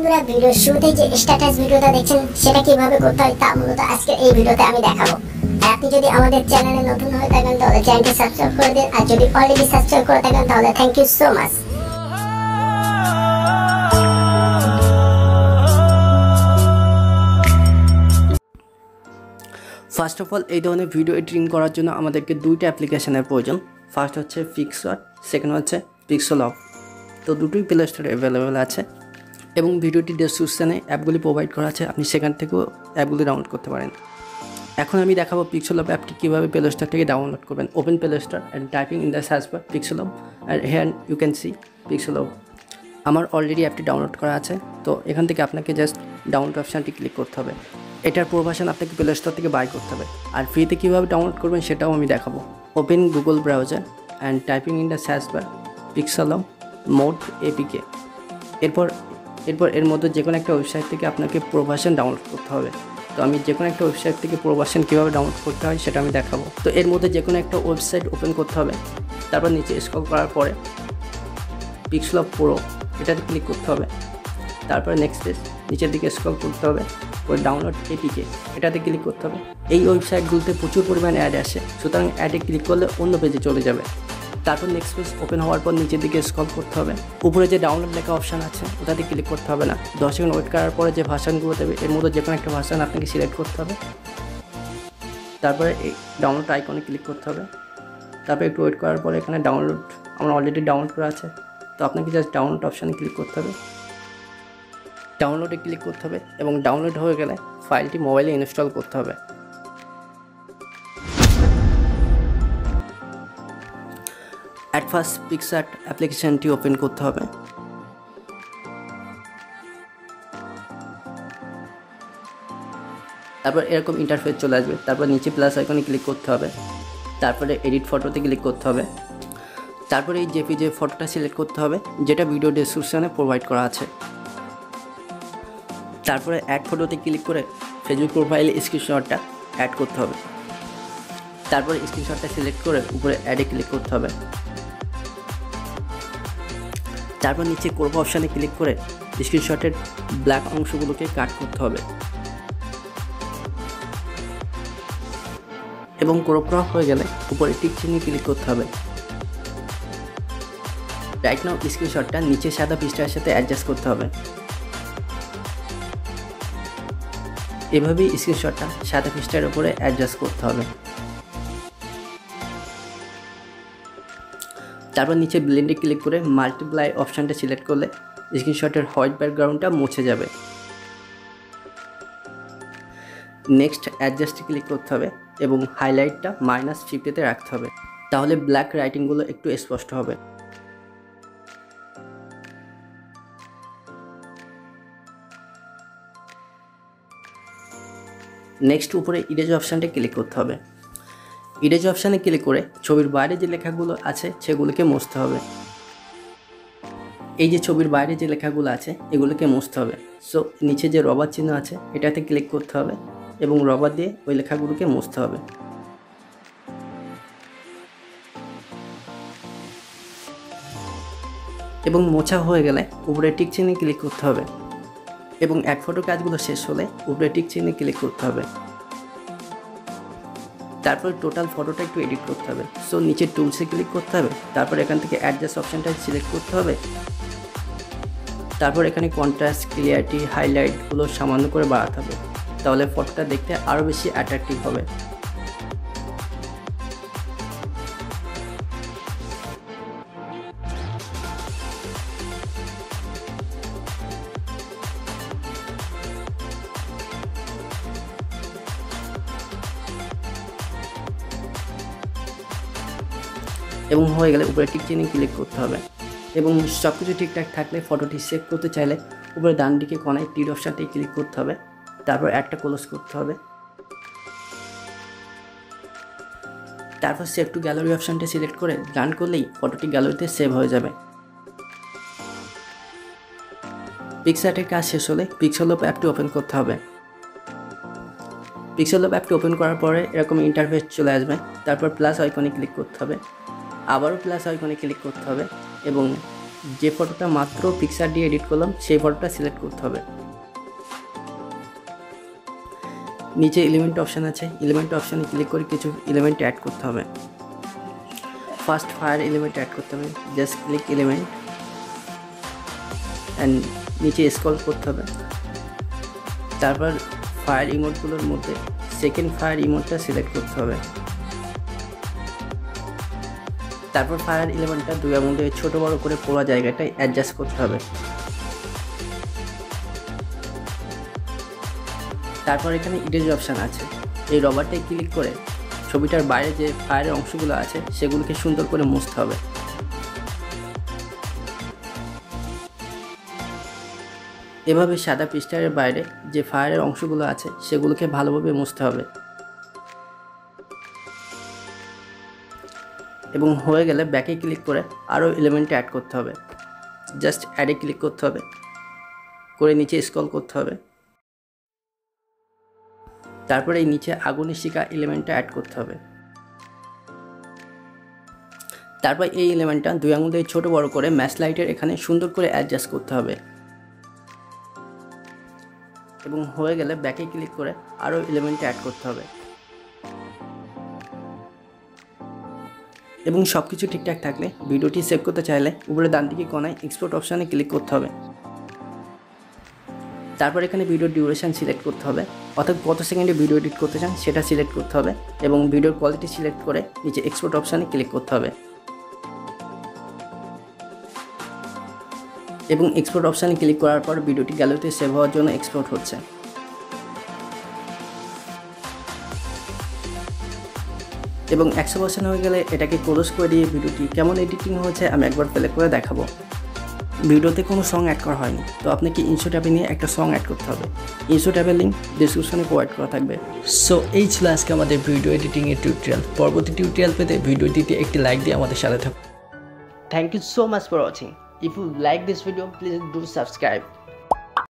বন্ধুরা ভিডিওর শুরুতেই যে স্ট্যাটাস ভিডিওটা দেখছেন সেটা কিভাবে করতে হয় তা মূলত আজকে এই ভিডিওতে আমি দেখাবো। আর আপনি যদি আমাদের চ্যানেলে নতুন হয়ে থাকেন তাহলে চ্যানেলটি সাবস্ক্রাইব করে দিন, আর যদি অলরেডি সাবস্ক্রাইব করে থাকেন তাহলে thank you so much. First of all এই ধরনের ভিডিও এডিটিং করার জন্য আমাদেরকে দুইটা অ্যাপ্লিকেশনের প্রয়োজন। ফার্স্ট হচ্ছে পিক্সার্ট, সেকেন্ড হচ্ছে pixaloop। তো দুটোই প্লে স্টোরে অ্যাভেলেবেল আছে এবং ভিডিওটি ডেসক্রিপশনে অ্যাপগুলি প্রোভাইড করা আছে, আপনি সেখান থেকেও অ্যাপগুলি ডাউনলোড করতে পারেন। এখন আমি দেখাবো pixaloop অ্যাপটি কীভাবে প্লে স্টোর থেকে ডাউনলোড করবেন। Open play store and typing in the search bar pixaloop and here you can see pixaloop। আমার অলরেডি অ্যাপটি ডাউনলোড করা আছে, তো এখান থেকে আপনাকে জাস্ট ডাউনলোড অপশানটি ক্লিক করতে হবে। এটার প্রো ভার্সন আপনাকে প্লে স্টোর থেকে বাই করতে হবে, আর ফ্রিতে কীভাবে ডাউনলোড করবেন সেটাও আমি দেখাবো। Open Google browser and typing in the search bar pixaloop mode APK. এরপর এর মধ্যে যে কোনো একটা ওয়েবসাইট থেকে আপনাকে প্রো ভার্সন ডাউনলোড করতে হবে। তো আমি যে কোনো একটা ওয়েবসাইট থেকে প্রো ভার্সন কীভাবে ডাউনলোড করতে হয় সেটা আমি দেখাবো। তো এর মধ্যে যে কোনো একটা ওয়েবসাইট ওপেন করতে হবে, তারপর নিচে স্ক্রল করার পরে pixaloop প্রো এটাতে ক্লিক করতে হবে। তারপরে নেক্সট পেজ নিচের দিকে স্ক্রল করতে হবে, ওই ডাউনলোড এপিকে এটাতে ক্লিক করতে হবে। এই ওয়েবসাইটগুলোতে প্রচুর পরিমাণে অ্যাড আসে, সুতরাং অ্যাডে ক্লিক করলে অন্য পেজে চলে যাবে। তারপর নেক্সট পেজ ওপেন হওয়ার পর নিচের দিকে স্ক্রল করতে হবে, উপরে যে ডাউনলোড লেখা অপশান আছে ওটাতে ক্লিক করতে হবে না। 10 সেকেন্ড ওয়েট করার পরে যে ভার্সনগুলো দেবে এর মধ্যে যে কোনো একটা ভার্সন আপনাকে সিলেক্ট করতে হবে। তারপরে এই ডাউনলোড আইকনে ক্লিক করতে হবে। তারপরে একটু ওয়েট করার পরে এখানে ডাউনলোড আমার অলরেডি ডাউনলোড করা আছে, তো আপনাকে জাস্ট ডাউনলোড অপশানে ক্লিক করতে হবে। ডাউনলোডে ক্লিক করতে হবে এবং ডাউনলোড হয়ে গেলে ফাইলটি মোবাইলে ইনস্টল করতে হবে। অ্যাট ফার্স্ট পিক্সার্ট অ্যাপ্লিকেশনটি ওপেন করতে হবে। তারপর এরকম ইন্টারফেস চলে আসবে। তারপর নিচে প্লাস আইকনে ক্লিক করতে হবে, তারপরে এডিট ফটোতে ক্লিক করতে হবে। তারপরে এই জেপিজে ফটোটা সিলেক্ট করতে হবে যেটা ভিডিও ডেসক্রিপশনে প্রোভাইড করা আছে। তারপরে অ্যাড ফটোতে ক্লিক করে ফেসবুক প্রোফাইলে স্ক্রিনশটটা অ্যাড করতে হবে। তারপরে স্ক্রিনশটটা সিলেক্ট করে উপরে অ্যাডে ক্লিক করতে হবে। তারপর নিচে ক্রপ অপশানে ক্লিক করে স্ক্রিনশটের ব্ল্যাক অংশগুলোকে কাট করতে হবে এবং ক্রপ করা হয়ে গেলে উপরে টিক চিহ্নে ক্লিক করতে হবে। রাইট নাও স্ক্রিনশটটা নিচে সাদা পৃষ্ঠার সাথে অ্যাডজাস্ট করতে হবে। এভাবেই স্ক্রিনশটটা সাদা পৃষ্ঠার উপরে অ্যাডজাস্ট করতে হবে। তারপর নিচে ব্লেন্ডে ক্লিক করে মাল্টিপ্লাই অপশানটা সিলেক্ট করলে স্ক্রিনশটের হোয়াইট ব্যাকগ্রাউন্ডটা মুছে যাবে। নেক্সট অ্যাডজাস্টে ক্লিক করতে হবে এবং হাইলাইটটা -50-তে রাখতে হবে, তাহলে ব্ল্যাক রাইটিংগুলো একটু স্পষ্ট হবে। নেক্সট উপরে ইরেজ অপশানটা ক্লিক করতে হবে। ইরেজ অপশানে ক্লিক করে ছবির বাইরে যে লেখাগুলো আছে সেগুলোকে মুছতে হবে। এই যে ছবির বাইরে যে লেখাগুলো আছে এগুলোকে মুছতে হবে। সো নিচে যে রবার চিহ্ন আছে এটাতে ক্লিক করতে হবে এবং রবার দিয়ে ওই লেখাগুলোকে মুছতে হবে। এবং মোছা হয়ে গেলে উপরে টিক চিহ্নে ক্লিক করতে হবে এবং অ্যাড ফটো কাজগুলো শেষ হলে উপরে টিক চিহ্নে ক্লিক করতে হবে। তারপর টোটাল ফটোটা একটু এডিট করতে হবে। সো নিচে টুলসে ক্লিক করতে হবে, তারপর এখান থেকে অ্যাডজাস্ট অপশানটা সিলেক্ট করতে হবে। তারপর এখানে কন্ট্রাস্ট, ক্লিয়ারিটি, হাইলাইটগুলো সামান্য করে বাড়াতে হবে, তাহলে ফটোটা দেখতে আরও বেশি অ্যাট্রাকটিভ হবে। এবং হয়ে গেলে উপরে টিক চিহ্নে ক্লিক করতে হবে এবং সব কিছু ঠিকঠাক থাকলে ফটোটি সেভ করতে চাইলে উপরে ডান দিকে কোণায় তীর অপশানটি ক্লিক করতে হবে, তারপর অ্যাডটা ক্লোজ করতে হবে। তারপর সেভ টু গ্যালারি অপশানটি সিলেক্ট করে রান করলেই ফটোটি গ্যালারিতে সেভ হয়ে যাবে। পিক্সার্টের কাজ শেষ হলে pixaloop অ্যাপটি ওপেন করতে হবে। pixaloop অ্যাপটি ওপেন করার পরে এরকম ইন্টারফেস চলে আসবে। তারপর প্লাস আইকনে ক্লিক করতে হবে, আবারও প্লাস আইকনে ক্লিক করতে হবে এবং যে ফটোটা মাত্র পিকচার দিয়ে এডিট করলাম সেই ফটোটা সিলেক্ট করতে হবে। নিচে এলিমেন্ট অপশান আছে, এলিমেন্ট অপশানে ক্লিক করে কিছু এলিমেন্ট অ্যাড করতে হবে। ফার্স্ট ফায়ার এলিমেন্ট অ্যাড করতে হবে, জাস্ট ক্লিক এলিমেন্ট অ্যান্ড নিচে স্ক্রল করতে হবে। তারপর ফায়ার ইমোটগুলোর মধ্যে সেকেন্ড ফায়ার ইমোটটা সিলেক্ট করতে হবে। তারপর ফায়ার এলিমেন্টটা দুইয়ের মধ্যে ছোটো বড়ো করে পুরো জায়গাটায় অ্যাডজাস্ট করতে হবে। তারপর এখানে ইরেজ অপশান আছে, এই রবারটায় ক্লিক করে ছবিটার বাইরে যে ফায়ারের অংশগুলো আছে সেগুলোকে সুন্দর করে মুছতে হবে। এভাবে সাদা পিকচারের বাইরে যে ফায়ারের অংশগুলো আছে সেগুলোকে ভালোভাবে মুছতে হবে এবং হয়ে গেলে ব্যাকে ক্লিক করে আরও এলিমেন্ট অ্যাড করতে হবে। জাস্ট অ্যাডে ক্লিক করতে হবে, করে নিচে স্ক্রল করতে হবে। তারপরে এই নিচে আগুনের শিখা এলিমেন্টটা অ্যাড করতে হবে। তারপর এই এলিমেন্টটা দুই আঙুল দিয়ে ছোটো বড়ো করে ম্যাচ লাইটের এখানে সুন্দর করে অ্যাডজাস্ট করতে হবে এবং হয়ে গেলে ব্যাকে ক্লিক করে আরও এলিমেন্ট অ্যাড করতে হবে এবং সব কিছু ঠিকঠাক থাকলে ভিডিওটি সেভ করতে চাইলে উপরে ডান দিকে কোনায় এক্সপোর্ট অপশানে ক্লিক করতে হবে। তারপর এখানে ভিডিওর ডিউরেশন সিলেক্ট করতে হবে, অর্থাৎ কত সেকেন্ডে ভিডিও এডিট করতে চান সেটা সিলেক্ট করতে হবে এবং ভিডিওর কোয়ালিটি সিলেক্ট করে নিচে এক্সপোর্ট অপশানে ক্লিক করতে হবে এবং এক্সপোর্ট অপশানে ক্লিক করার পর ভিডিওটি গ্যালারিতে সেভ হওয়ার জন্য এক্সপোর্ট হচ্ছে। এবং 100% হয়ে গেলে এটাকে ক্লোজ করে দিয়ে ভিডিওটি কেমন এডিটিং হয়েছে আমি একবার প্লে করে দেখাবো। ভিডিওতে কোনো সং অ্যাড করা হয়নি, তো আপনাকে ইনশো ট্যাবে নিয়ে একটা সং অ্যাড করতে হবে। ইনশো ট্যাবের লিঙ্ক ডিসক্রিপশনে প্রোভাইড করা থাকবে। সো এই ছিল আজকে আমাদের ভিডিও এডিটিংয়ের টিউটোরিয়াল। পরবর্তী টিউটোরিয়াল পেতে ভিডিওটিতে একটি লাইক দিয়ে আমাদের সাথে থাকুন। Thank you so much for watching. If you like this video, please do subscribe.